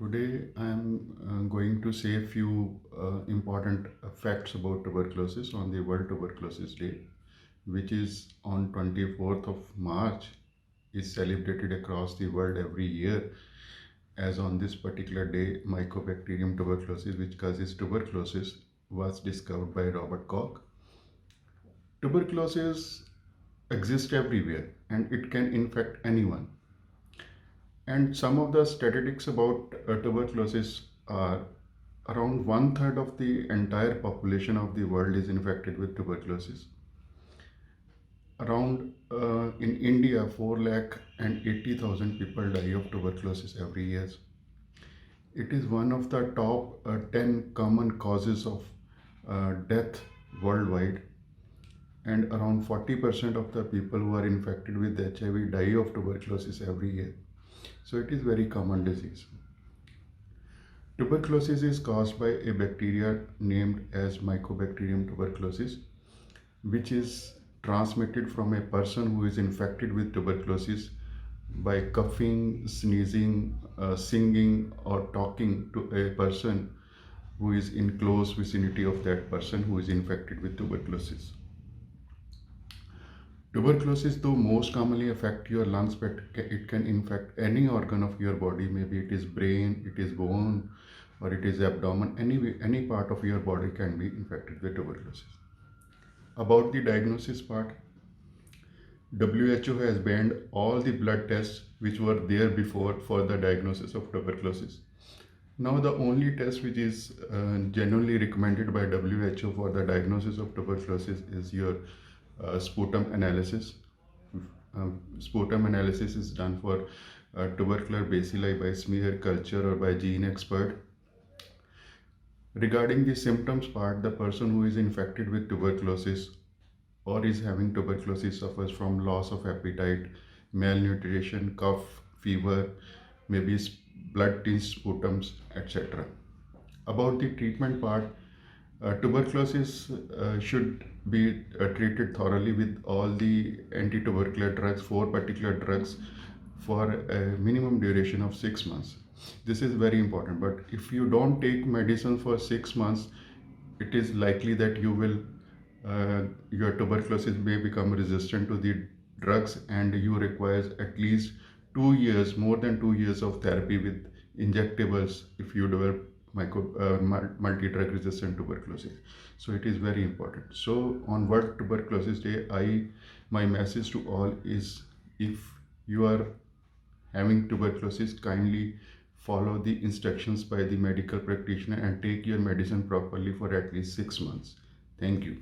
Today I am going to say a few important facts about tuberculosis on the World Tuberculosis Day, which is on 24th of March, is celebrated across the world every year. As on this particular day, Mycobacterium tuberculosis, which causes tuberculosis, was discovered by Robert Koch. Tuberculosis exists everywhere and it can infect anyone. And some of the statistics about tuberculosis are around one third of the entire population of the world is infected with tuberculosis. Around in India, 4,80,000 people die of tuberculosis every year. It is one of the top 10 common causes of death worldwide, and around 40% of the people who are infected with HIV die of tuberculosis every year. So it is very common disease. Tuberculosis is caused by a bacteria named as Mycobacterium tuberculosis, which is transmitted from a person who is infected with tuberculosis by coughing, sneezing, singing, or talking to a person who is in close vicinity of that person who is infected with tuberculosis. Tuberculosis, though most commonly affect your lungs, but it can infect any organ of your body. Maybe it is brain, it is bone, or it is abdomen. Any part of your body can be infected with tuberculosis. About the diagnosis part, WHO has banned all the blood tests which were there before for the diagnosis of tuberculosis. Now the only test which is genuinely recommended by WHO for the diagnosis of tuberculosis is your sputum analysis. Sputum analysis is done for tubercular bacilli by smear culture or by gene expert. Regarding the symptoms part, the person who is infected with tuberculosis or is having tuberculosis suffers from loss of appetite, malnutrition, cough, fever, maybe blood-tinged sputums, etc. About the treatment part, tuberculosis should be treated thoroughly with all the anti-tubercular drugs, 4 particular drugs, for a minimum duration of 6 months. This is very important, but if you don't take medicine for 6 months, it is likely that your tuberculosis may become resistant to the drugs, and you require at least 2 years, more than 2 years of therapy with injectables if you develop multi-drug resistant tuberculosis. So it is very important. So on World Tuberculosis Day, my message to all is, if you are having tuberculosis, kindly follow the instructions by the medical practitioner and take your medicine properly for at least 6 months. Thank you.